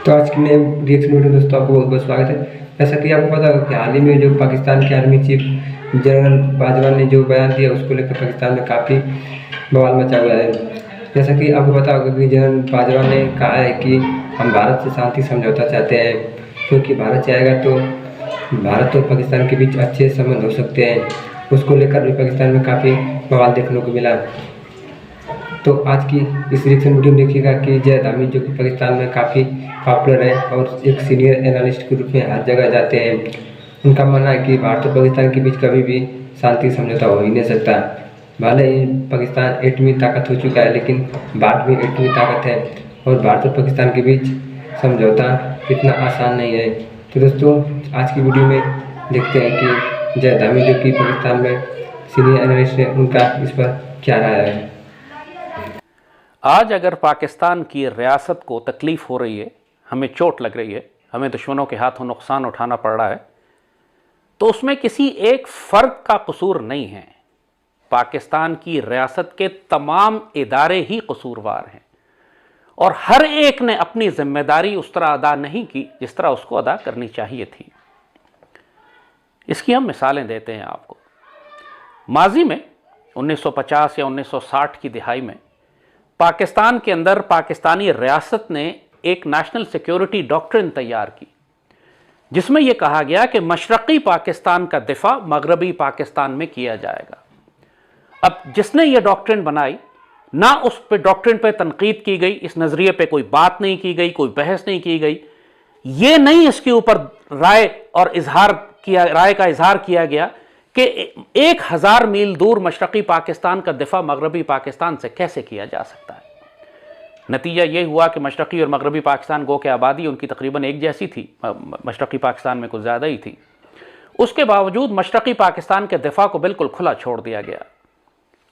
तो आज की नए रिएक्शन वीडियो में दोस्तों आपको बहुत बहुत स्वागत है। जैसा कि आपको पता होगा कि हाल ही में जो पाकिस्तान के आर्मी चीफ जनरल बाजवा ने जो बयान दिया उसको लेकर पाकिस्तान में काफ़ी बवाल मचा हुआ है। जैसा कि आपको पता होगा कि जनरल बाजवा ने कहा है कि हम भारत से शांति समझौता चाहते हैं, क्योंकि भारत चाहेगा तो भारत और पाकिस्तान के बीच अच्छे संबंध हो सकते हैं। उसको लेकर भी पाकिस्तान में काफ़ी बवाल देखने को मिला। तो आज की इस रिएक्शन वीडियो में देखिएगा कि जय धामी जो कि पाकिस्तान में काफ़ी पॉपुलर है और एक सीनियर एनालिस्ट के रूप में हर जगह जाते हैं। उनका मानना है कि भारत और पाकिस्तान के बीच कभी भी शांति समझौता हो ही नहीं सकता। भले ही पाकिस्तान एटमी ताकत हो चुका है, लेकिन भारत भी एटमी ताकत है और भारत और पाकिस्तान के बीच समझौता इतना आसान नहीं है। तो दोस्तों आज की वीडियो में देखते हैं कि जय धामी जो कि पाकिस्तान में सीनियर एनालिस्ट है, उनका इस पर क्या राय है। आज अगर पाकिस्तान की रियासत को तकलीफ हो रही है, हमें चोट लग रही है, हमें दुश्मनों के हाथों नुकसान उठाना पड़ रहा है, तो उसमें किसी एक फर्द का कसूर नहीं है। पाकिस्तान की रियासत के तमाम इदारे ही कसूरवार हैं और हर एक ने अपनी जिम्मेदारी उस तरह अदा नहीं की जिस तरह उसको अदा करनी चाहिए थी। इसकी हम मिसालें देते हैं आपको। माजी में 1950 या 1960 की दिहाई में पाकिस्तान के अंदर पाकिस्तानी रियासत ने एक नेशनल सिक्योरिटी डॉक्ट्रिन तैयार की, जिसमें यह कहा गया कि मशरक़ी पाकिस्तान का दिफा मगरबी पाकिस्तान में किया जाएगा। अब जिसने यह डॉक्ट्रिन बनाई, ना उस पे डॉक्ट्रिन पे तनकीद की गई, इस नज़रिए पे कोई बात नहीं की गई, कोई बहस नहीं की गई, ये नहीं इसके ऊपर राय का इजहार किया गया कि 1000 मील दूर मशरक़ी पाकिस्तान का दिफा मगरबी पाकिस्तान से कैसे किया जा सकता है। नतीजा यह हुआ कि मशरक़ी और मगरबी पाकिस्तान गो के आबादी उनकी तकरीबन एक जैसी थी, मशरक़ी पाकिस्तान में कुछ ज़्यादा ही थी। उसके बावजूद मशरक़ी पाकिस्तान के दिफा को बिल्कुल खुला छोड़ दिया गया।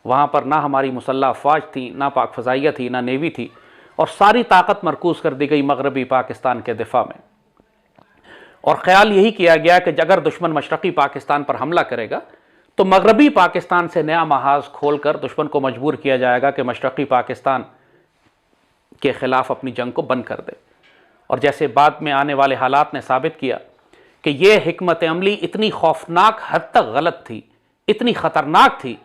वहाँ पर ना हमारी मुसल्लह अफवाज थी, ना पाक फ़ज़ाइया थी, ना नेवी थी, और सारी ताकत मरकूज़ कर दी गई मगरबी पाकिस्तान के दिफा में। और ख्याल यही किया गया कि अगर दुश्मन मशरक़ी पाकिस्तान पर हमला करेगा तो मगरबी पाकिस्तान से नया महाज खोलकर दुश्मन को मजबूर किया जाएगा कि मशरक़ी पाकिस्तान के ख़िलाफ़ अपनी जंग को बंद कर दे। और जैसे बाद में आने वाले हालात ने साबित किया कि यह हिकमत अमली इतनी खौफनाक हद तक गलत थी, इतनी ख़तरनाक थी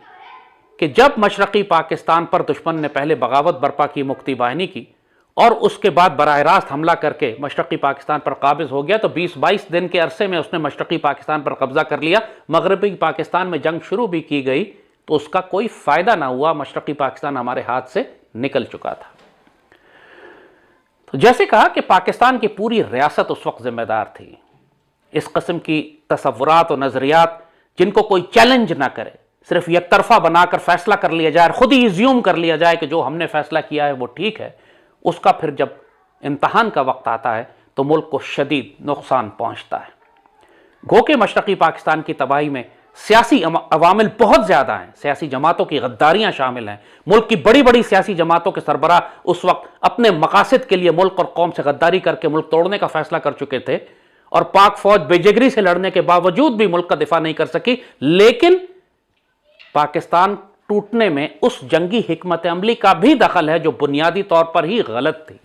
कि जब मशरक़ी पाकिस्तान पर दुश्मन ने पहले बगावत बर्पा की, मुक्ति बाहिनी की, और उसके बाद बराह रास्त हमला करके मशरक़ी पाकिस्तान पर काबिज़ हो गया, तो 20-22 दिन के अरसे में उसने मशरक़ी पाकिस्तान पर कब्ज़ा कर लिया। मगरबी पाकिस्तान में जंग शुरू भी की गई तो उसका कोई फ़ायदा ना हुआ, मशरक़ी पाकिस्तान हमारे हाथ से निकल चुका था। तो जैसे कहा कि पाकिस्तान की पूरी रियासत उस वक्त ज़िम्मेदार थी। इस कस्म की तसव्वुरात और नज़रियात जिनको कोई चैलेंज ना करे, सिर्फ एक तरफा बनाकर फैसला कर लिया जाए, खुद ही इज्यूम कर लिया जाए कि जो हमने फैसला किया है वो ठीक है, उसका फिर जब इम्तहान का वक्त आता है तो मुल्क को शदीद नुकसान पहुंचता है। गो के मशरक़ी पाकिस्तान की तबाही में सियासी अवामिल बहुत ज़्यादा हैं, सियासी जमातों की गद्दारियाँ शामिल हैं। मुल्क की बड़ी बड़ी सियासी जमातों के सरबराह उस वक्त अपने मकासद के लिए मुल्क और कौम से गद्दारी करके मुल्क तोड़ने का फैसला कर चुके थे, और पाक फौज बेजिगरी से लड़ने के बावजूद भी मुल्क का दिफा नहीं कर सकी। लेकिन पाकिस्तान टूटने में उस जंगी हिकमत अमली का भी दखल है जो बुनियादी तौर पर ही गलत थी।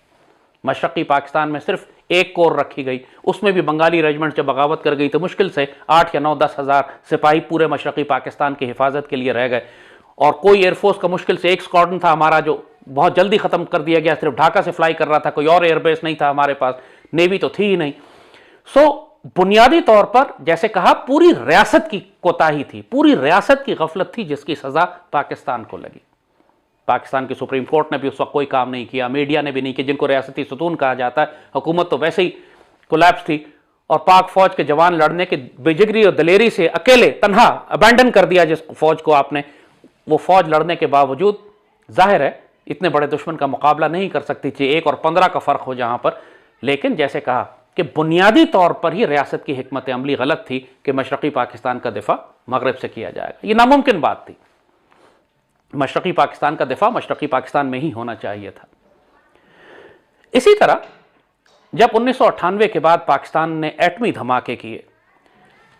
मशरक़ी पाकिस्तान में सिर्फ एक कोर रखी गई, उसमें भी बंगाली रेजिमेंट जब बगावत कर गई तो मुश्किल से 8 या 9-10 हज़ार सिपाही पूरे मशरक़ी पाकिस्तान की हिफाजत के लिए रह गए, और कोई एयरफोर्स का मुश्किल से एक स्क्वाड्रन था हमारा जो बहुत जल्दी ख़त्म कर दिया गया, सिर्फ ढाका से फ्लाई कर रहा था, कोई और एयरबेस नहीं था हमारे पास, नेवी तो थी ही नहीं। बुनियादी तौर पर जैसे कहा पूरी रियासत की कोताही थी, पूरी रियासत की गफलत थी, जिसकी सजा पाकिस्तान को लगी। पाकिस्तान की सुप्रीम कोर्ट ने भी उस वक्त कोई काम नहीं किया, मीडिया ने भी नहीं किया, जिनको रियासती सुतून कहा जाता है। हुकूमत तो वैसे ही कोलैप्स थी, और पाक फौज के जवान लड़ने के बेजिगरी और दलेरी से अकेले तन्हा अबैंडन कर दिया जिस फौज को आपने, वो फौज लड़ने के बावजूद जाहिर है इतने बड़े दुश्मन का मुकाबला नहीं कर सकती थी। 1 और 15 का फ़र्क हो जहाँ पर। लेकिन जैसे कहा कि बुनियादी तौर पर ही रियासत की हिकमत अमली गलत थी कि मशरक़ी पाकिस्तान का दिफा मगरब से किया जाएगा। ये नामुमकिन बात थी। मशरक़ी पाकिस्तान का दिफा मशरक़ी पाकिस्तान में ही होना चाहिए था। इसी तरह जब 1998 के बाद पाकिस्तान ने एटमी धमाके किए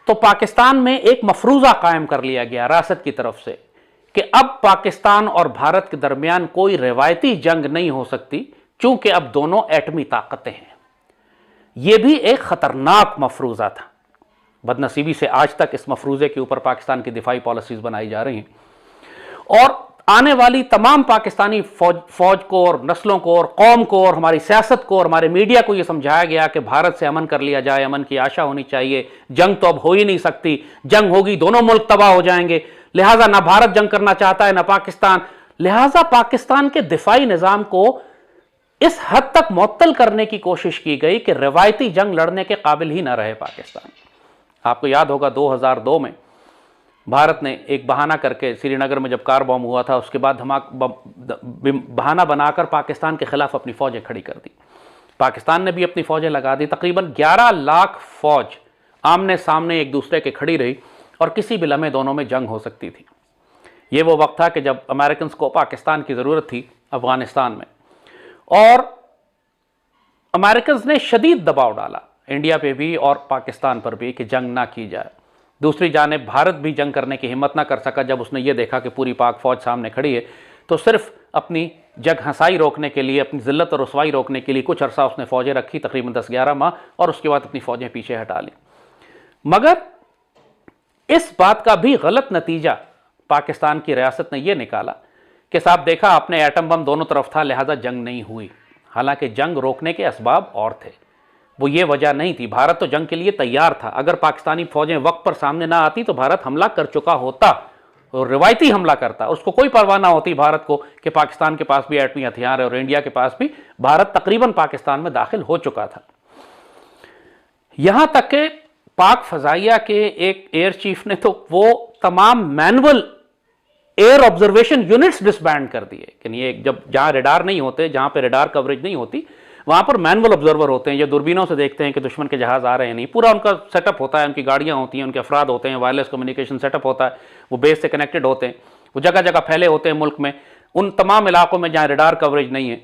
तो पाकिस्तान में एक मफरूज़ा कायम कर लिया गया रियासत की तरफ से कि अब पाकिस्तान और भारत के दरमियान कोई रिवायती जंग नहीं हो सकती, चूंकि अब दोनों एटमी ताकतें हैं। यह भी एक ख़तरनाक मफरूज़ा था। बदनसीबी से आज तक इस मफरूज़े के ऊपर पाकिस्तान की दिफाई पॉलिसीज़ बनाई जा रही हैं और आने वाली तमाम पाकिस्तानी फौज को और नस्लों को और कौम को और हमारी सियासत को और हमारे मीडिया को यह समझाया गया कि भारत से अमन कर लिया जाए, अमन की आशा होनी चाहिए, जंग तो अब हो ही नहीं सकती, जंग होगी दोनों मुल्क तबाह हो जाएंगे, लिहाजा ना भारत जंग करना चाहता है ना पाकिस्तान। लिहाजा पाकिस्तान के दिफाई निज़ाम को इस हद तक मुअत्तल करने की कोशिश की गई कि रवायती जंग लड़ने के काबिल ही ना रहे पाकिस्तान। आपको याद होगा 2002 में भारत ने एक बहाना करके श्रीनगर में जब कार बम हुआ था, उसके बाद बहाना बनाकर पाकिस्तान के खिलाफ अपनी फौजें खड़ी कर दी। पाकिस्तान ने भी अपनी फौजें लगा दी। तकरीबन 11 लाख फौज आमने सामने एक दूसरे के खड़ी रही और किसी भी लम्हे दोनों में जंग हो सकती थी। ये वो वक्त था कि जब अमेरिकन को पाकिस्तान की ज़रूरत थी अफगानिस्तान में, और अमेरिकन ने शदीद दबाव डाला इंडिया पे भी और पाकिस्तान पर भी कि जंग ना की जाए। दूसरी जानिब भारत भी जंग करने की हिम्मत ना कर सका। जब उसने ये देखा कि पूरी पाक फौज सामने खड़ी है तो सिर्फ अपनी जग हंसाई रोकने के लिए, अपनी जिल्लत और रुसवाई रोकने के लिए कुछ अरसा उसने फौजें रखी, तकरीबन 10-11 माह, और उसके बाद अपनी फौजें पीछे हटा ली। मगर इस बात का भी गलत नतीजा पाकिस्तान की रियासत ने यह निकाला कि साहब देखा आपने, एटम बम दोनों तरफ था, लिहाजा जंग नहीं हुई। हालांकि जंग रोकने के असबाब और थे, वो ये वजह नहीं थी। भारत तो जंग के लिए तैयार था। अगर पाकिस्तानी फौजें वक्त पर सामने ना आती तो भारत हमला कर चुका होता और रिवायती हमला करता। उसको कोई परवाह ना होती भारत को कि पाकिस्तान के पास भी एटमी हथियार है और इंडिया के पास भी। भारत तकरीबन पाकिस्तान में दाखिल हो चुका था। यहां तक कि पाक फजाइया के एक एयर चीफ ने तो वो तमाम manual air observation units disband कर दिए कि ये जब जहां रेडार नहीं होते, जहां पे रेडार कवरेज नहीं होती, वहां पर मैनुअल ऑब्जर्वर होते हैं, ये दूरबीनों से देखते हैं कि दुश्मन के जहाज आ रहे हैं नहीं। पूरा उनका सेटअप होता है, उनकी गाड़ियां होती हैं, उनके अफराद होते हैं, वायरलेस कम्युनिकेशन सेटअप होता है, वो बेस से कनेक्टेड होते हैं, वो जगह जगह फैले होते हैं मुल्क में, उन तमाम इलाकों में जहां रेडार कवरेज नहीं है।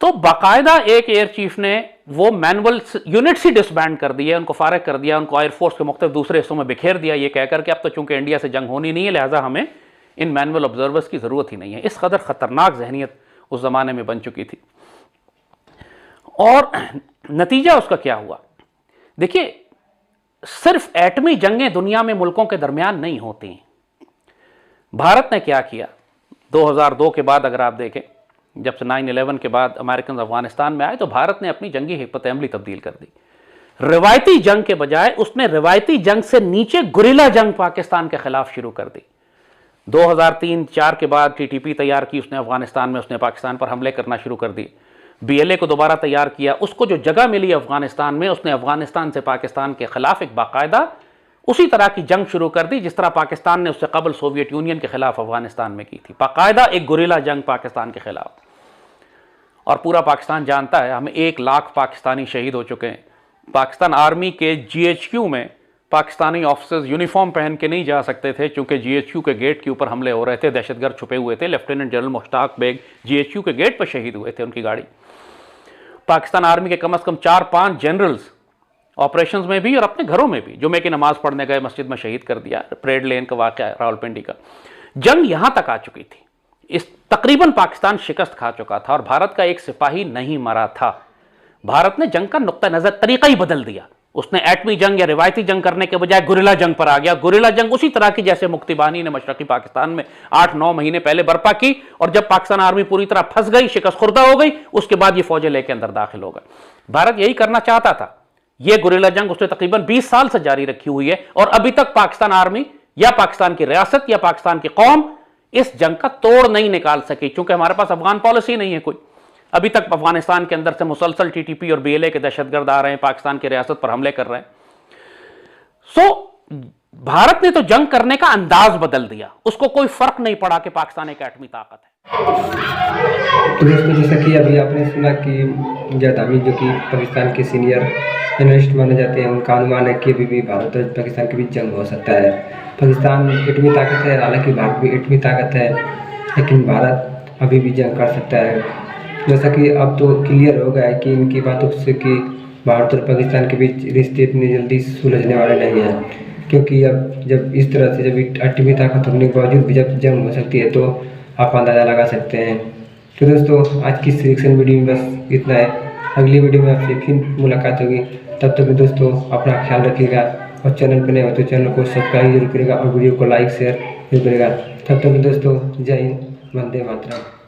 तो बाकायदा एक एयर चीफ ने वो मैनुअल यूनिट्स ही डिसबैंड कर दिए, उनको फारग कर दिया, उनको एयरफोर्स के मुख्तलिफ दूसरे हिस्सों में बिखेर दिया, ये कहकर के अब तो चूंकि इंडिया से जंग होनी नहीं है लिहाजा हमें इन मैनुअल ऑब्जर्वर्स की ज़रूरत ही नहीं है। इस कदर ख़तरनाक जहनीत उस ज़माने में बन चुकी थी। और नतीजा उसका क्या हुआ? देखिए, सिर्फ एटमी जंगें दुनिया में मुल्कों के दरमियान नहीं होती। भारत ने क्या किया 2002 के बाद, अगर आप देखें, जब से 9/11 के बाद अमेरिकन अफगानिस्तान में आए तो भारत ने अपनी जंगी हिकमत अमली तब्दील कर दी। रिवायती जंग के बजाय उसने रिवायती जंग से नीचे गुरिल्ला जंग पाकिस्तान के खिलाफ शुरू कर दी। 2003-4 के बाद TTP तैयार की उसने अफगानिस्तान में, उसने पाकिस्तान पर हमले करना शुरू कर दिए। BLA को दोबारा तैयार किया, उसको जो जगह मिली अफगानिस्तान में, उसने अफगानिस्तान से पाकिस्तान के खिलाफ एक बाकायदा उसी तरह की जंग शुरू कर दी जिस तरह पाकिस्तान ने उससे कबल सोवियत यूनियन के खिलाफ अफगानिस्तान में की थी। बाकायदा एक गुरिल्ला जंग पाकिस्तान के खिलाफ। और पूरा पाकिस्तान जानता है, हमें 1 लाख पाकिस्तानी शहीद हो चुके हैं। पाकिस्तान आर्मी के GHQ में पाकिस्तानी ऑफिसर्स यूनिफॉर्म पहन के नहीं जा सकते थे क्योंकि GHQ के गेट के ऊपर हमले हो रहे थे, दहशतगर्द छुपे हुए थे। Lieutenant general Mushtaq Baig GHQ के गेट पर शहीद हुए थे, उनकी गाड़ी। पाकिस्तान आर्मी के कम से कम 4-5 जनरल्स ऑपरेशंस में भी और अपने घरों में भी जुमे की नमाज पढ़ने गए मस्जिद में शहीद कर दिया। परेड लेन का वाक़या है रावलपिंडी का। जंग यहां तक आ चुकी थी, इस तकरीबन पाकिस्तान शिकस्त खा चुका था और भारत का एक सिपाही नहीं मरा था। भारत ने जंग का नुक्ता नजर तरीका ही बदल दिया। उसने एटमी जंग या रिवायती जंग करने के बजाय गुरिल्ला जंग पर आ गया। गुरिल्ला जंग उसी तरह की जैसे मुक्तिबानी ने मशरकी पाकिस्तान में 8-9 महीने पहले बर्पा की, और जब पाकिस्तान आर्मी पूरी तरह फंस गई, शिकस्त खुर्दा हो गई, उसके बाद ये फौजें लेकर अंदर दाखिल हो गए। भारत यही करना चाहता था। यह गुरिल्ला जंग उसने तकरीबन 20 साल से जारी रखी हुई है और अभी तक पाकिस्तान आर्मी या पाकिस्तान की रियासत या पाकिस्तान की कौम इस जंग का तोड़ नहीं निकाल सकी, क्योंकि हमारे पास अफगान पॉलिसी नहीं है कोई। अभी तक अफगानिस्तान के अंदर से मुसलसल TTP और BLA के दहशतगर्द आ रहे हैं, पाकिस्तान की रियासत पर हमले कर रहे हैं। भारत ने तो जंग करने का अंदाज बदल दिया, उसको कोई फर्क नहीं पड़ा कि पाकिस्तान एक एटमी ताकत है। तो दोस्तों, जैसा कि अभी आपने सुना कि जरदारी जो कि पाकिस्तान के सीनियर एनालिस्ट माने जाते हैं, उनका अनुमान है कि अभी भी भारत और पाकिस्तान के बीच जंग हो सकता है। पाकिस्तान एटमी ताकत है, हालांकि भारत भी एटमी ताकत है, लेकिन भारत अभी भी जंग कर सकता है। जैसा कि अब तो क्लियर हो गया है कि इनकी बातों से कि भारत और पाकिस्तान के बीच रिश्ते इतनी जल्दी सुलझने वाले नहीं हैं, क्योंकि अब जब इस तरह से जब एटमी ताकत होने के बावजूद भी जब जंग हो सकती है तो आप अंदाज़ा लगा सकते हैं। तो दोस्तों, आज की सिलेक्शन वीडियो में बस इतना है। अगली वीडियो में आपसे फिर मुलाकात होगी। तब तक दोस्तों अपना ख्याल रखिएगा और चैनल पर नए हो तो चैनल को सब्सक्राइब जरूर करेगा और वीडियो को लाइक शेयर जरूर करेगा। तब तक दोस्तों जय हिंद, वंदे मातरम।